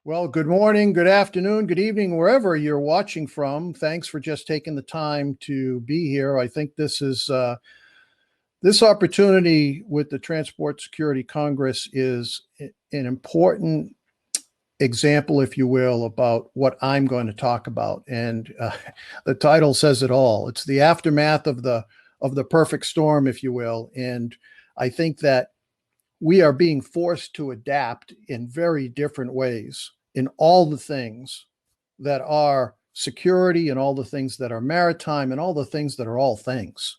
Well, good morning, good afternoon, good evening, wherever you're watching from. Thanks for just taking the time to be here. I think this opportunity with the Transport Security Congress is an important example, if you will, about what I'm going to talk about. And the title says it all. It's the aftermath of the perfect storm, if you will. And I think that we are being forced to adapt in very different ways in all the things that are security and all the things that are maritime and all the things that are all things.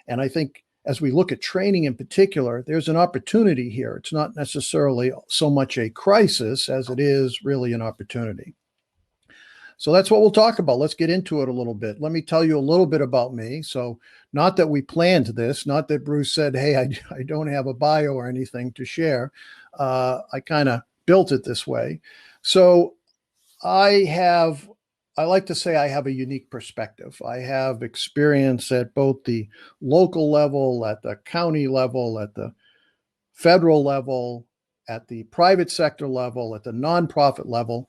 And I think as we look at training in particular, there's an opportunity here. It's not necessarily so much a crisis as it is really an opportunity. So that's what we'll talk about. Let's get into it a little bit. Let me tell you a little bit about me. So not that we planned this, not that Bruce said, hey, I don't have a bio or anything to share. I kind of built it this way. So I like to say I have a unique perspective. I have experience at both the local level, at the county level, at the federal level, at the private sector level, at the nonprofit level.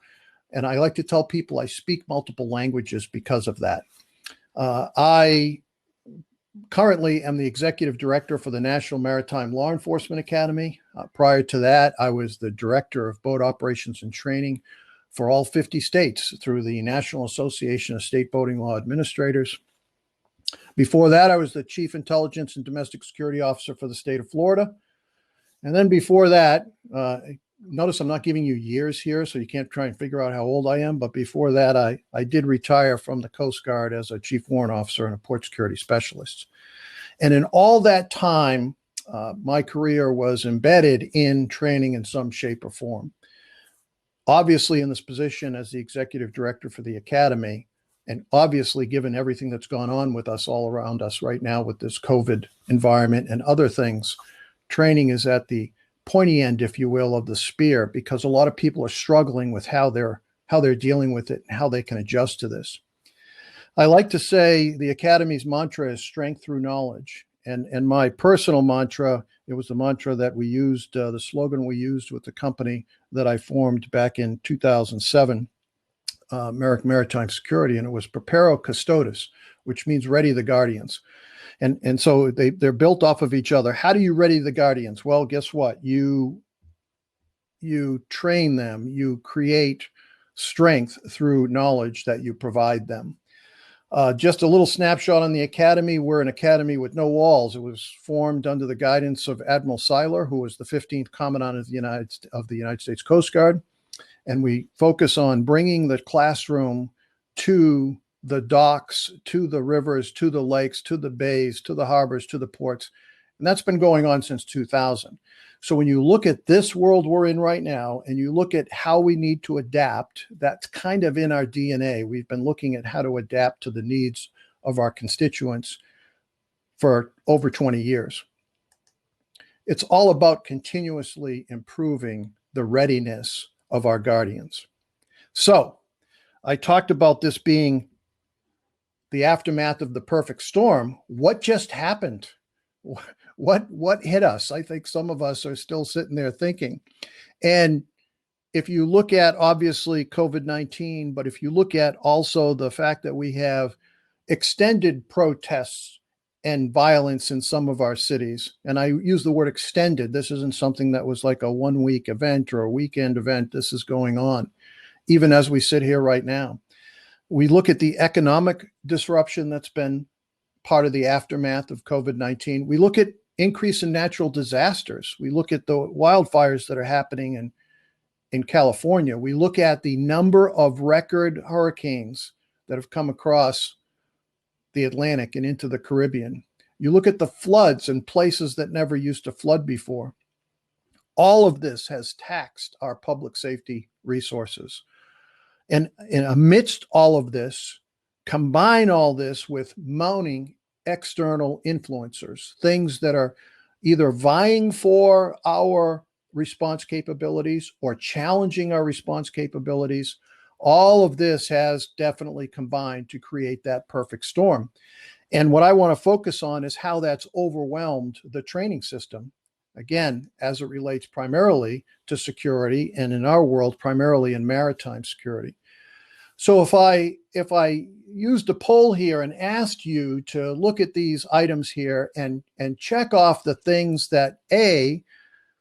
And I like to tell people I speak multiple languages because of that. I currently am the executive director for the National Maritime Law Enforcement Academy. Prior to that, I was the director of boat operations and training for all 50 states through the National Association of State Boating Law Administrators. Before that, I was the chief intelligence and domestic security officer for the state of Florida. And then before that, notice I'm not giving you years here, so you can't try and figure out how old I am. But before that, I did retire from the Coast Guard as a chief warrant officer and a port security specialist. And in all that time, my career was embedded in training in some shape or form. Obviously, in this position as the executive director for the Academy, and obviously given everything that's gone on with us all around us right now with this COVID environment and other things, training is at the pointy end, if you will, of the spear, because a lot of people are struggling with how they're dealing with it and how they can adjust to this. I like to say the Academy's mantra is strength through knowledge. And my personal mantra, it was the mantra that we used, the slogan we used with the company that I formed back in 2007, Maritime Security, and it was Preparo Custodes, which means ready the guardians. And so they're built off of each other. How do you ready the guardians? Well, guess what? You train them, you create strength through knowledge that you provide them. Just a little snapshot on the Academy. We're an academy with no walls. It was formed under the guidance of Admiral Seiler, who was the 15th Commandant of the United States Coast Guard. And we focus on bringing the classroom to the docks, to the rivers, to the lakes, to the bays, to the harbors, to the ports. And that's been going on since 2000. So when you look at this world we're in right now, and you look at how we need to adapt, that's kind of in our DNA. We've been looking at how to adapt to the needs of our constituents for over 20 years. It's all about continuously improving the readiness of our guardians. So I talked about this being the aftermath of the perfect storm. What just happened? What hit us? I think some of us are still sitting there thinking. And if you look at obviously COVID-19, but if you look at also the fact that we have extended protests and violence in some of our cities, and I use the word extended. This isn't something that was like a 1-week event or a weekend event. This is going on, even as we sit here right now. We look at the economic disruption that's been part of the aftermath of COVID-19. We look at increase in natural disasters. We look at the wildfires that are happening in California. We look at the number of record hurricanes that have come across the Atlantic and into the Caribbean. You look at the floods in places that never used to flood before. All of this has taxed our public safety resources. And amidst all of this, combine all this with mounting external influencers, things that are either vying for our response capabilities or challenging our response capabilities. All of this has definitely combined to create that perfect storm. And what I want to focus on is how that's overwhelmed the training system Again, as it relates primarily to security, and in our world, primarily in maritime security. So if I used a poll here and asked you to look at these items here and check off the things that A,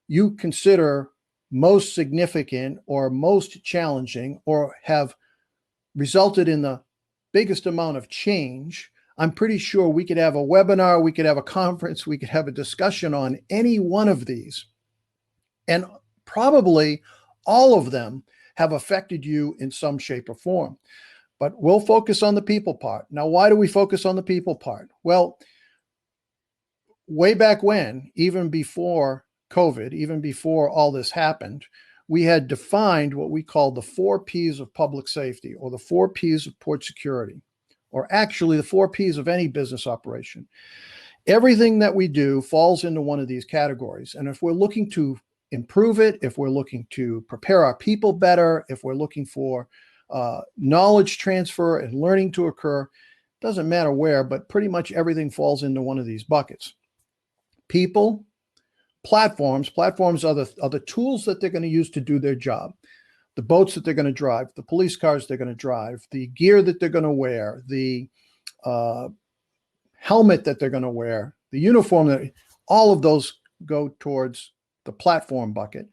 you consider most significant or most challenging or have resulted in the biggest amount of change, I'm pretty sure we could have a webinar, we could have a conference, we could have a discussion on any one of these. And probably all of them have affected you in some shape or form. But we'll focus on the people part. Now, why do we focus on the people part? Well, way back when, even before COVID, even before all this happened, we had defined what we call the 4 Ps of public safety, or the 4 Ps of port security, or actually the 4 Ps of any business operation. Everything that we do falls into one of these categories. And if we're looking to improve it, if we're looking to prepare our people better, if we're looking for knowledge transfer and learning to occur, doesn't matter where, but pretty much everything falls into one of these buckets. People, platforms are the tools that they're going to use to do their job. The boats that they're going to drive, the police cars they're going to drive, the gear that they're going to wear, the helmet that they're going to wear, the uniform, all of those go towards the platform bucket.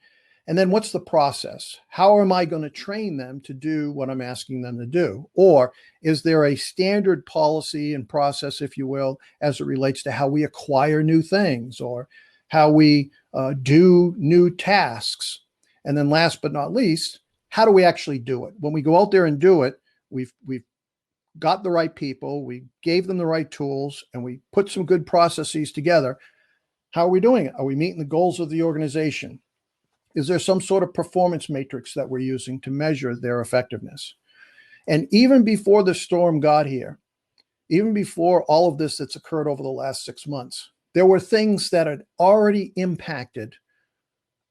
And then what's the process? How am I going to train them to do what I'm asking them to do? Or is there a standard policy and process, if you will, as it relates to how we acquire new things or how we do new tasks? And then last but not least, how do we actually do it? When we go out there and do it, we've got the right people, we gave them the right tools, and we put some good processes together. How are we doing it? Are we meeting the goals of the organization? Is there some sort of performance matrix that we're using to measure their effectiveness? And even before the storm got here, even before all of this that's occurred over the last 6 months, there were things that had already impacted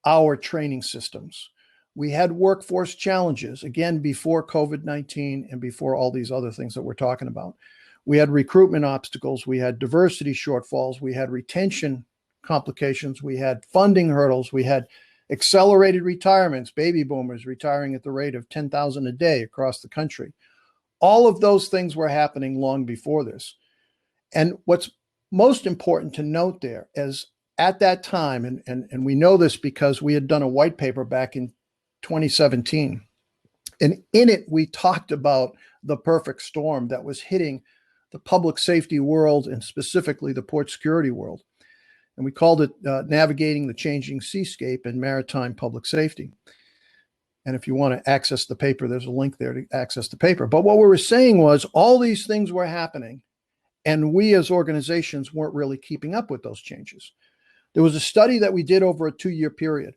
our training systems. We had workforce challenges, again, before COVID-19 and before all these other things that we're talking about. We had recruitment obstacles, we had diversity shortfalls, we had retention complications, we had funding hurdles, we had accelerated retirements, baby boomers retiring at the rate of 10,000 a day across the country. All of those things were happening long before this. And what's most important to note there is at that time, and we know this because we had done a white paper back in 2017. And in it, we talked about the perfect storm that was hitting the public safety world and specifically the port security world. And we called it Navigating the Changing Seascape in Maritime Public Safety. And if you want to access the paper, there's a link there to access the paper. But what we were saying was all these things were happening, and we as organizations weren't really keeping up with those changes. There was a study that we did over a 2-year period,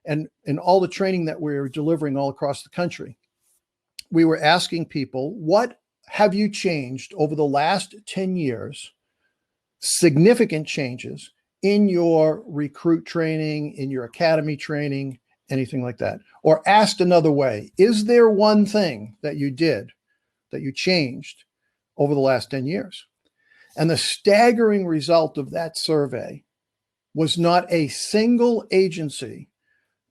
and in all the training that we were delivering all across the country, we were asking people, what have you changed over the last 10 years, significant changes, in your recruit training, in your academy training, anything like that? Or asked another way, is there one thing that you did, that you changed over the last 10 years? And the staggering result of that survey was not a single agency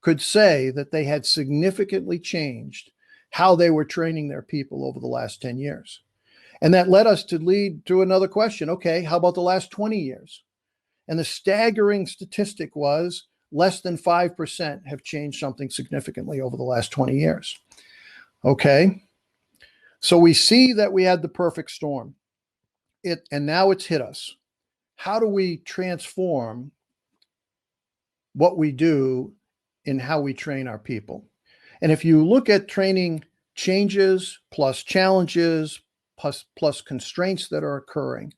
could say that they had significantly changed how they were training their people over the last 10 years. And that led us to lead to another question. Okay, how about the last 20 years? And the staggering statistic was less than 5% have changed something significantly over the last 20 years. Okay, so we see that we had the perfect storm. And now it's hit us. How do we transform what we do in how we train our people? And if you look at training changes plus challenges plus constraints that are occurring,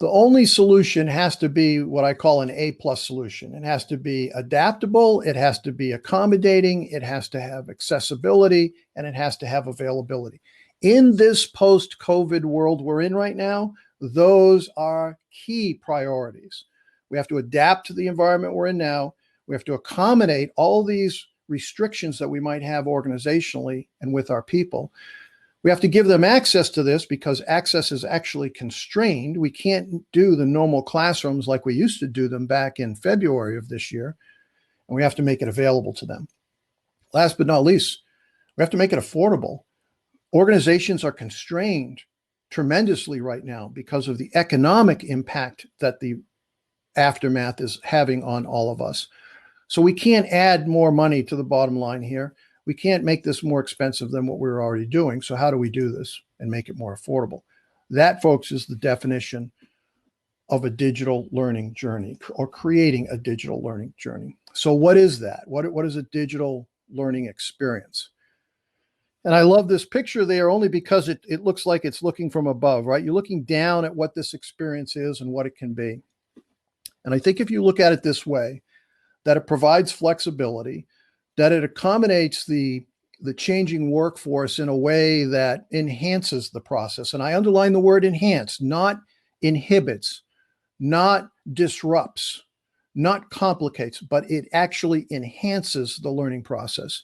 the only solution has to be what I call an A+ solution. It has to be adaptable, it has to be accommodating, it has to have accessibility, and it has to have availability. In this post-COVID world we're in right now, those are key priorities. We have to adapt to the environment we're in now. We have to accommodate all these restrictions that we might have organizationally and with our people. We have to give them access to this because access is actually constrained. We can't do the normal classrooms like we used to do them back in February of this year, and we have to make it available to them. Last but not least, we have to make it affordable. Organizations are constrained tremendously right now because of the economic impact that the aftermath is having on all of us. So we can't add more money to the bottom line here. We can't make this more expensive than what we're already doing. So how do we do this and make it more affordable? That, folks, is the definition of a digital learning journey, or creating a digital learning journey. So what is that? What is a digital learning experience? And I love this picture there only because it looks like it's looking from above, right? You're looking down at what this experience is and what it can be. And I think if you look at it this way, that it provides flexibility, that it accommodates the changing workforce in a way that enhances the process. And I underline the word enhance, not inhibits, not disrupts, not complicates, but it actually enhances the learning process.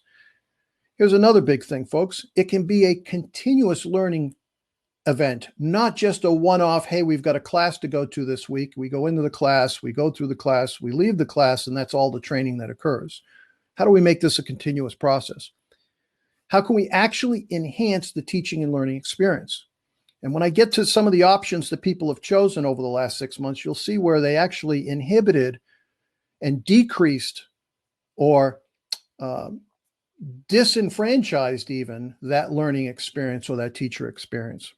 Here's another big thing, folks. It can be a continuous learning event, not just a one-off, hey, we've got a class to go to this week. We go into the class, we go through the class, we leave the class, and that's all the training that occurs. How do we make this a continuous process? How can we actually enhance the teaching and learning experience? And when I get to some of the options that people have chosen over the last 6 months, you'll see where they actually inhibited and decreased or disenfranchised even that learning experience or that teacher experience.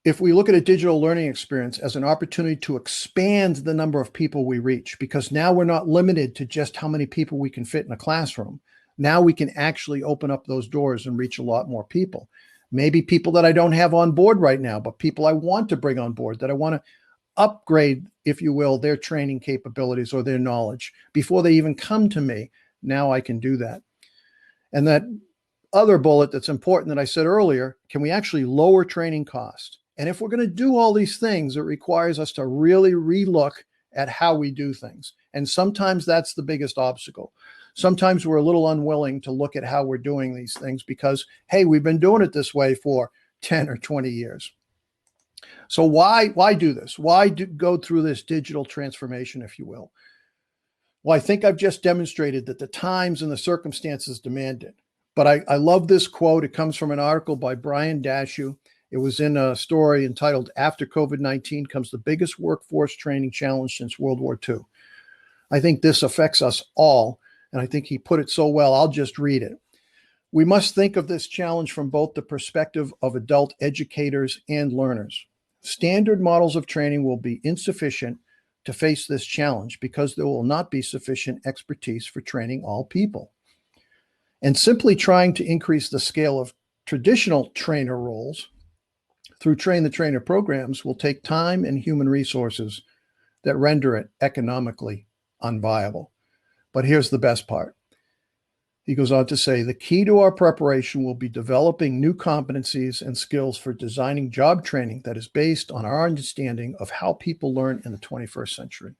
If we look at a digital learning experience as an opportunity to expand the number of people we reach, because now we're not limited to just how many people we can fit in a classroom. Now we can actually open up those doors and reach a lot more people. Maybe people that I don't have on board right now, but people I want to bring on board, that I want to upgrade, if you will, their training capabilities or their knowledge before they even come to me. Now I can do that. And that other bullet that's important that I said earlier, can we actually lower training costs? And if we're going to do all these things, it requires us to really relook at how we do things. And sometimes that's the biggest obstacle. Sometimes we're a little unwilling to look at how we're doing these things because, hey, we've been doing it this way for 10 or 20 years. So why do this? Why go through this digital transformation, if you will? Well, I think I've just demonstrated that the times and the circumstances demand it. But I love this quote. It comes from an article by Brian Dashew. It was in a story entitled, "After COVID-19 Comes the Biggest Workforce Training Challenge Since World War II." I think this affects us all, and I think he put it so well, I'll just read it. "We must think of this challenge from both the perspective of adult educators and learners. Standard models of training will be insufficient to face this challenge because there will not be sufficient expertise for training all people. And simply trying to increase the scale of traditional trainer roles through train-the-trainer programs will take time and human resources that render it economically unviable." But here's the best part. He goes on to say, "The key to our preparation will be developing new competencies and skills for designing job training that is based on our understanding of how people learn in the 21st century."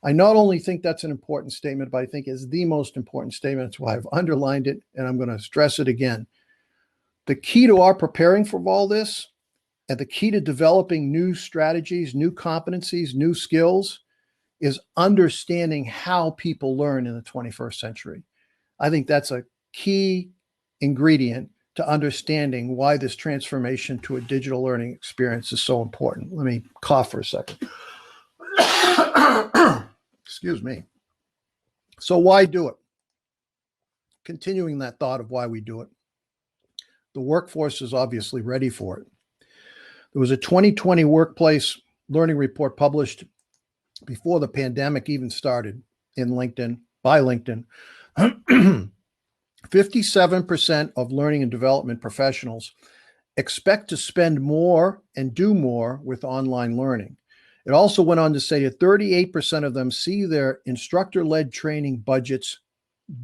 I not only think that's an important statement, but I think is the most important statement. That's why I've underlined it, and I'm going to stress it again. The key to our preparing for all this, and the key to developing new strategies, new competencies, new skills, is understanding how people learn in the 21st century. I think that's a key ingredient to understanding why this transformation to a digital learning experience is so important. Let me cough for a second. Excuse me. So why do it? Continuing that thought of why we do it. The workforce is obviously ready for it. There was a 2020 workplace learning report published before the pandemic even started in LinkedIn, by LinkedIn. 57% of learning and development professionals expect to spend more and do more with online learning. It also went on to say that 38% of them see their instructor-led training budgets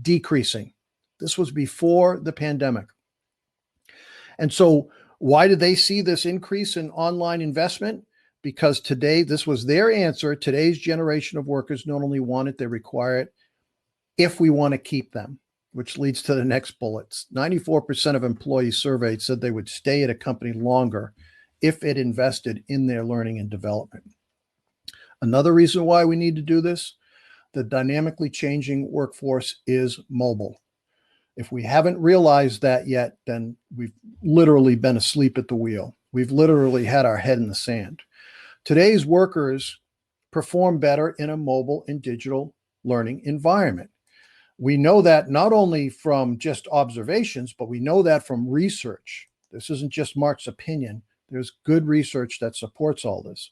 decreasing. This was before the pandemic. And so why did they see this increase in online investment? Because today, this was their answer. Today's generation of workers not only want it, they require it if we want to keep them. which leads to the next bullets. 94% of employees surveyed said they would stay at a company longer if it invested in their learning and development. Another reason why we need to do this, the dynamically changing workforce is mobile. If we haven't realized that yet, then we've literally been asleep at the wheel. We've literally had our head in the sand. Today's workers perform better in a mobile and digital learning environment. We know that not only from just observations, but we know that from research. This isn't just Mark's opinion. There's good research that supports all this.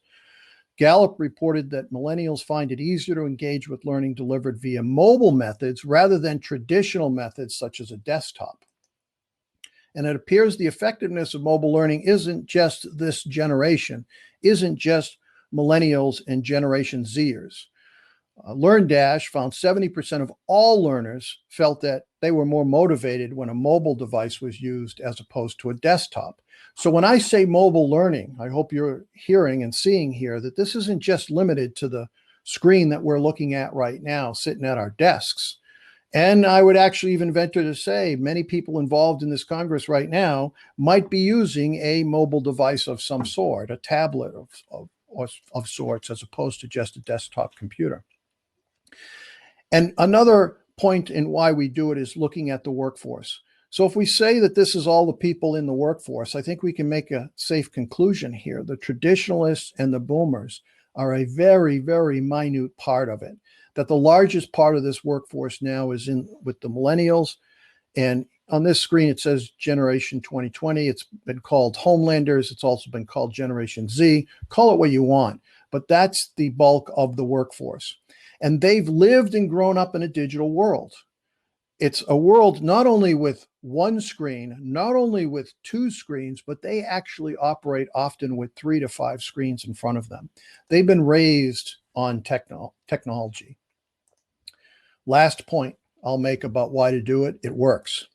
Gallup reported that millennials find it easier to engage with learning delivered via mobile methods rather than traditional methods such as a desktop. And it appears the effectiveness of mobile learning isn't just this generation, isn't just millennials and Generation Zers. LearnDash found 70% of all learners felt that they were more motivated when a mobile device was used as opposed to a desktop. So when I say mobile learning, I hope you're hearing and seeing here that this isn't just limited to the screen that we're looking at right now, sitting at our desks. And I would actually even venture to say many people involved in this Congress right now might be using a mobile device of some sort, a tablet of sorts, as opposed to just a desktop computer. And another point in why we do it is looking at the workforce. So if we say that this is all the people in the workforce, I think we can make a safe conclusion here. The traditionalists and the boomers are a very, very minute part of it. That the largest part of this workforce now is in with the millennials. And on this screen, it says Generation 2020. It's been called Homelanders. It's also been called Generation Z. Call it what you want, but that's the bulk of the workforce. And they've lived and grown up in a digital world. It's a world not only with one screen, not only with two screens, but they actually operate often with 3 to 5 screens in front of them. They've been raised on technology. Last point I'll make about why to do it, it works.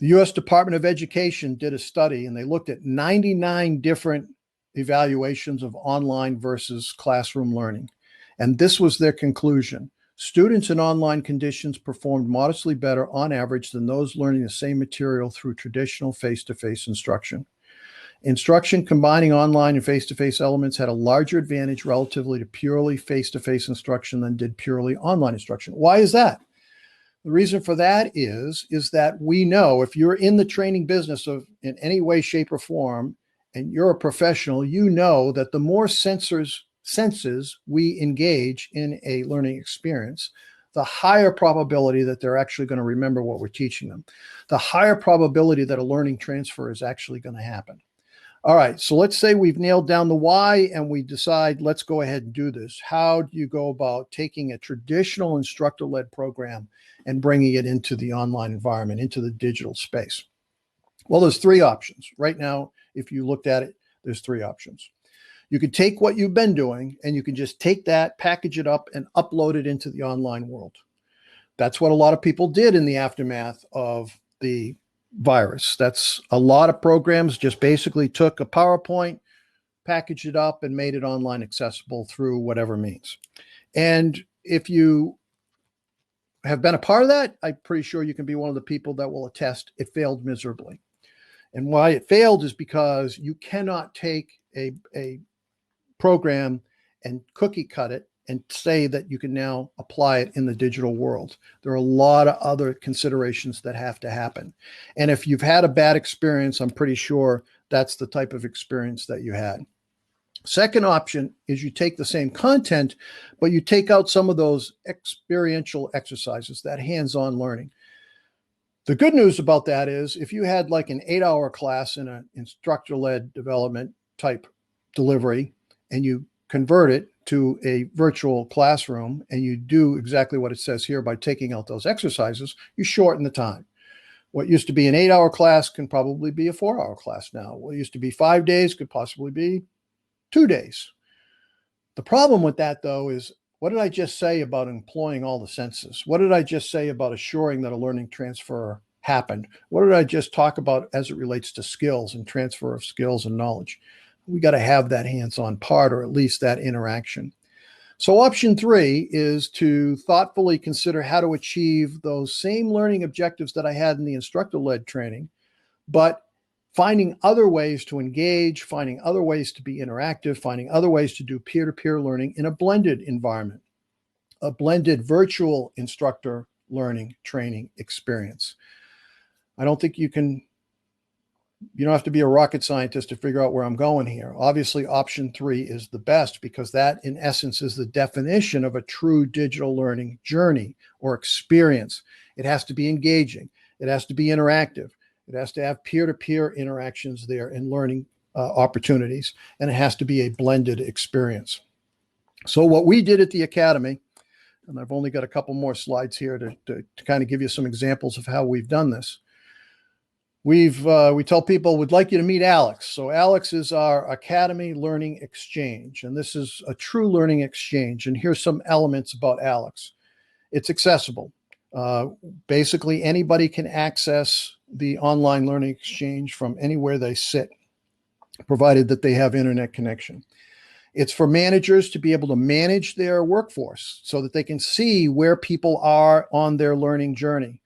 The U.S. Department of Education did a study and they looked at 99 different evaluations of online versus classroom learning. And this was their conclusion. Students in online conditions performed modestly better on average than those learning the same material through traditional face-to-face instruction. Instruction combining online and face-to-face elements had a larger advantage relatively to purely face-to-face instruction than did purely online instruction. Why is that? The reason for that is that we know if you're in the training business of in any way, shape, or form, and you're a professional, you know that the more senses we engage in a learning experience, the higher probability that they're actually going to remember what we're teaching them. The higher probability that a learning transfer is actually going to happen. All right, so let's say we've nailed down the why and we decide, let's go ahead and do this. How do you go about taking a traditional instructor-led program and bringing it into the online environment, into the digital space? Well, there's 3 options. Right now, if you looked at it, there's 3 options. You can take what you've been doing and you can just take that, package it up, and upload it into the online world. That's what a lot of people did in the aftermath of the virus. That's a lot of programs just basically took a PowerPoint, packaged it up, and made it online accessible through whatever means. And if you have been a part of that, I'm pretty sure you can be one of the people that will attest it failed miserably. And why it failed is because you cannot take a program and cookie cut it and say that you can now apply it in the digital world. There are a lot of other considerations that have to happen. And if you've had a bad experience, I'm pretty sure that's the type of experience that you had. Second option is you take the same content, but you take out some of those experiential exercises, that hands-on learning. The good news about that is if you had like an 8-hour class in an instructor-led development type delivery and you convert it to a virtual classroom and you do exactly what it says here by taking out those exercises, you shorten the time. What used to be an 8-hour class can probably be a 4-hour class now. What used to be 5 days could possibly be 2 days. The problem with that, though, is what did I just say about employing all the senses? What did I just say about assuring that a learning transfer happened? What did I just talk about as it relates to skills and transfer of skills and knowledge? We got to have that hands-on part, or at least that interaction. So option 3 is to thoughtfully consider how to achieve those same learning objectives that I had in the instructor-led training, but finding other ways to engage, finding other ways to be interactive, finding other ways to do peer-to-peer learning in a blended environment, a blended virtual instructor learning training experience. I don't think you don't have to be a rocket scientist to figure out where I'm going here. Obviously, option 3 is the best because that, in essence, is the definition of a true digital learning journey or experience. It has to be engaging. It has to be interactive. It has to have peer-to-peer interactions there and learning opportunities, and it has to be a blended experience. So what we did at the Academy, and I've only got a couple more slides here to kind of give you some examples of how we've done this. We tell people we'd like you to meet Alex. So Alex is our Academy Learning Exchange, and this is a true learning exchange. And here's some elements about Alex. It's accessible. Basically, anybody can access the online learning exchange from anywhere they sit, provided that they have internet connection. It's for managers to be able to manage their workforce so that they can see where people are on their learning journey.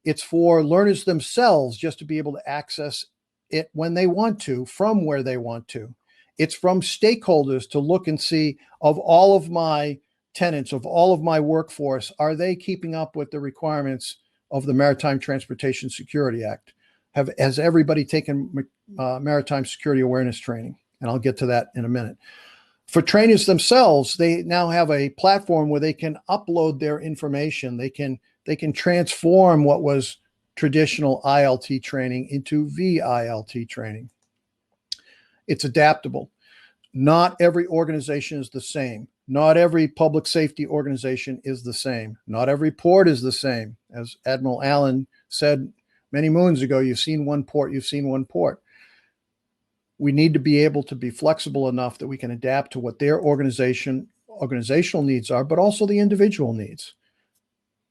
It's for learners themselves just to be able to access it when they want to, from where they want to. It's from stakeholders to look and see, of all of my tenants, of all of my workforce, are they keeping up with the requirements of the Maritime Transportation Security Act? Has everybody taken maritime security awareness training? And I'll get to that in a minute. For trainers themselves, they now have a platform where they can upload their information. They can transform what was traditional ILT training into VILT training. It's adaptable. Not every organization is the same. Not every public safety organization is the same. Not every port is the same. As Admiral Allen said many moons ago, you've seen one port, you've seen one port. We need to be able to be flexible enough that we can adapt to what their organizational needs are, but also the individual needs.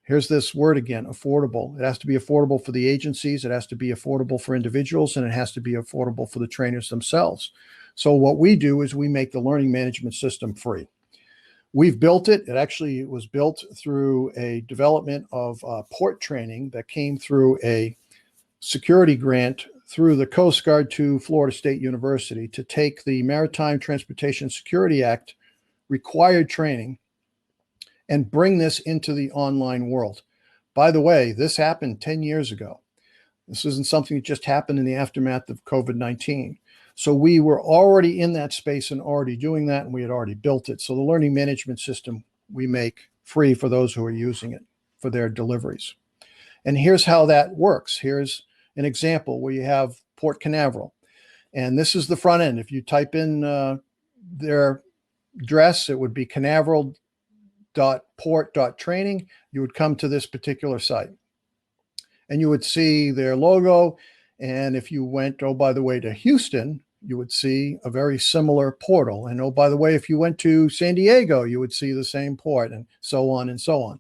Here's this word again, affordable. It has to be affordable for the agencies, it has to be affordable for individuals, and it has to be affordable for the trainers themselves. So what we do is we make the learning management system free. We've built it. It actually was built through a development of port training that came through a security grant through the Coast Guard to Florida State University to take the Maritime Transportation Security Act required training and bring this into the online world. By the way, this happened 10 years ago. This isn't something that just happened in the aftermath of COVID-19. So we were already in that space and already doing that, and we had already built it. So the learning management system we make free for those who are using it for their deliveries. And here's how that works. Here's an example where you have Port Canaveral. And this is the front end. If you type in their address, it would be canaveral.port.training. You would come to this particular site. And you would see their logo. And if you went, oh, by the way, to Houston, you would see a very similar portal. And oh, by the way, if you went to San Diego, you would see the same port, and so on and so on.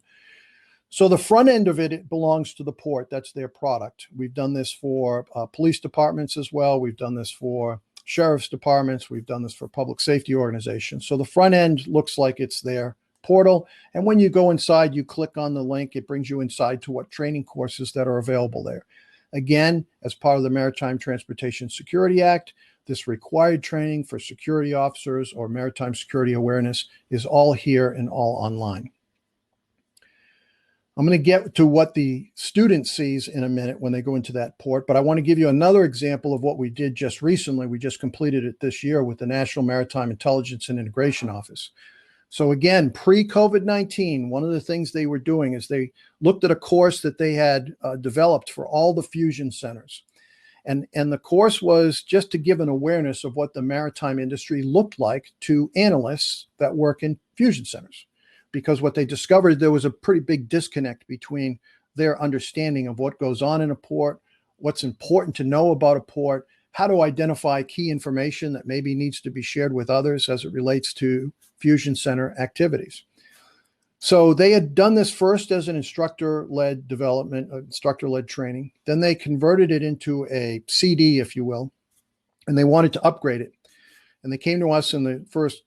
So the front end of it belongs to the port. That's their product. We've done this for police departments as well. We've done this for sheriff's departments. We've done this for public safety organizations. So the front end looks like it's their portal. And when you go inside, you click on the link. It brings you inside to what training courses that are available there. Again, as part of the Maritime Transportation Security Act, this required training for security officers or maritime security awareness is all here and all online. I'm going to get to what the student sees in a minute when they go into that port, but I want to give you another example of what we did just recently. We just completed it this year with the National Maritime Intelligence and Integration Office. So again, pre-COVID-19, one of the things they were doing is they looked at a course that they had developed for all the fusion centers. And the course was just to give an awareness of what the maritime industry looked like to analysts that work in fusion centers. Because what they discovered, there was a pretty big disconnect between their understanding of what goes on in a port, what's important to know about a port, how to identify key information that maybe needs to be shared with others as it relates to fusion center activities. So they had done this first as an instructor-led development, instructor-led training. Then they converted it into a CD, if you will, and they wanted to upgrade it. And they came to us in the first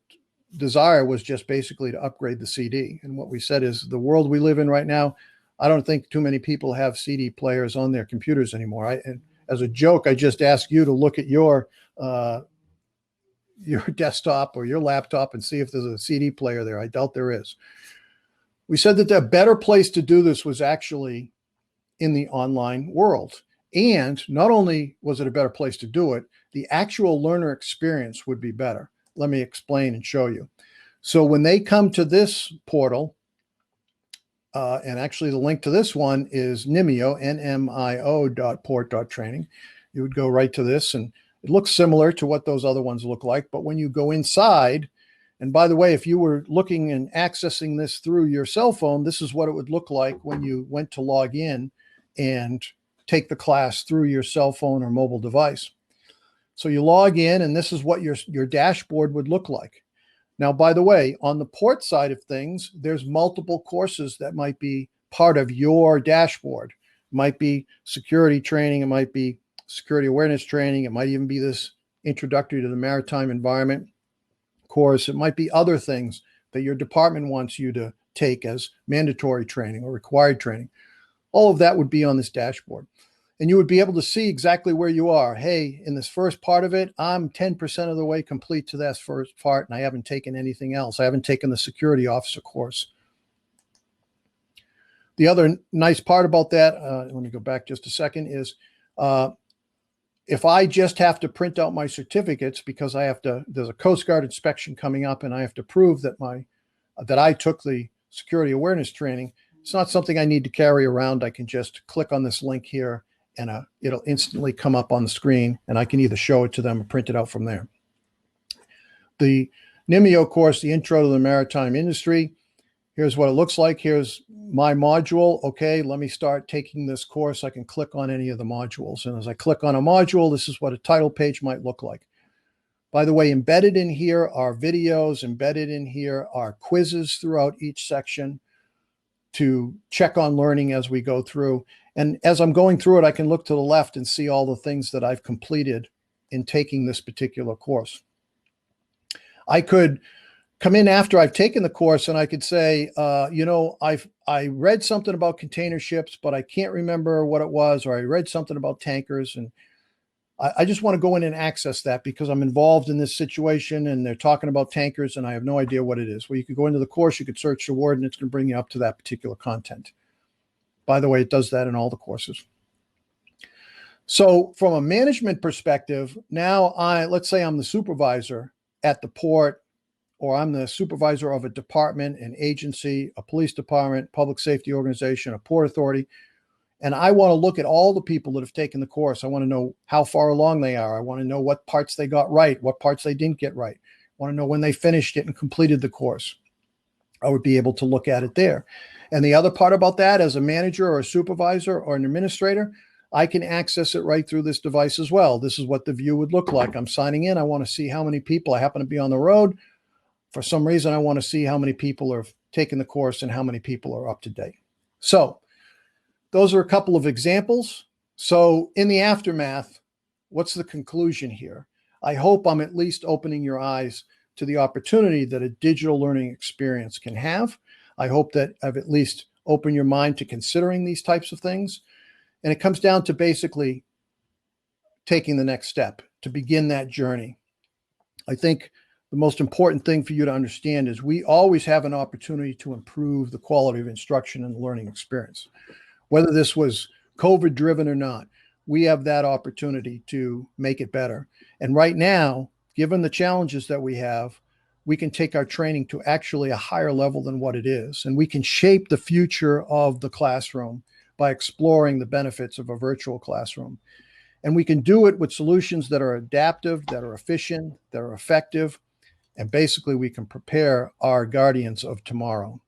desire was just basically to upgrade the CD. And what we said is the world we live in right now, I don't think too many people have CD players on their computers anymore. And as a joke, I just asked you to look at your desktop or your laptop and see if there's a CD player there. I doubt there is. We said that the better place to do this was actually in the online world. And not only was it a better place to do it, the actual learner experience would be better. Let me explain and show you. So when they come to this portal, and actually the link to this one is NMIO, NMIO.port.training. You would go right to this, and it looks similar to what those other ones look like. But when you go inside, and by the way, if you were looking and accessing this through your cell phone, this is what it would look like when you went to log in and take the class through your cell phone or mobile device. So you log in, and this is what your dashboard would look like. Now, by the way, on the port side of things, there's multiple courses that might be part of your dashboard. It might be security training. It might be security awareness training. It might even be this introductory to the maritime environment course. It might be other things that your department wants you to take as mandatory training or required training. All of that would be on this dashboard. And you would be able to see exactly where you are. Hey, in this first part of it, I'm 10% of the way complete to that first part, and I haven't taken anything else. I haven't taken the security officer course. The other nice part about that, let me go back just a second, is if I just have to print out my certificates because there's a Coast Guard inspection coming up and I have to prove that that I took the security awareness training, it's not something I need to carry around. I can just click on this link here and it'll instantly come up on the screen, and I can either show it to them or print it out from there. The NMIO course, the Intro to the Maritime Industry, here's what it looks like. Here's my module. Okay, let me start taking this course. I can click on any of the modules. And as I click on a module, this is what a title page might look like. By the way, embedded in here are videos. Embedded in here are quizzes throughout each section to check on learning as we go through. And as I'm going through it, I can look to the left and see all the things that I've completed in taking this particular course. I could come in after I've taken the course and I could say, you know, I read something about container ships, but I can't remember what it was, or I read something about tankers, and I just want to go in and access that because I'm involved in this situation and they're talking about tankers and I have no idea what it is. Well, you could go into the course, you could search the word, and it's going to bring you up to that particular content. By the way, it does that in all the courses. So from a management perspective, now let's say I'm the supervisor at the port, or I'm the supervisor of a department, an agency, a police department, public safety organization, a port authority. And I want to look at all the people that have taken the course. I want to know how far along they are. I want to know what parts they got right, what parts they didn't get right. I want to know when they finished it and completed the course. I would be able to look at it there. And the other part about that, as a manager or a supervisor or an administrator, I can access it right through this device as well. This is what the view would look like. I'm signing in. I want to see how many people. I happen to be on the road. For some reason, I want to see how many people are taking the course and how many people are up to date. So those are a couple of examples. So in the aftermath, what's the conclusion here? I hope I'm at least opening your eyes to the opportunity that a digital learning experience can have. I hope that I've at least opened your mind to considering these types of things. And it comes down to basically taking the next step to begin that journey. I think the most important thing for you to understand is we always have an opportunity to improve the quality of instruction and the learning experience. Whether this was COVID driven or not, we have that opportunity to make it better. And right now, given the challenges that we have, we can take our training to actually a higher level than what it is. And we can shape the future of the classroom by exploring the benefits of a virtual classroom. And we can do it with solutions that are adaptive, that are efficient, that are effective. And basically, we can prepare our guardians of tomorrow.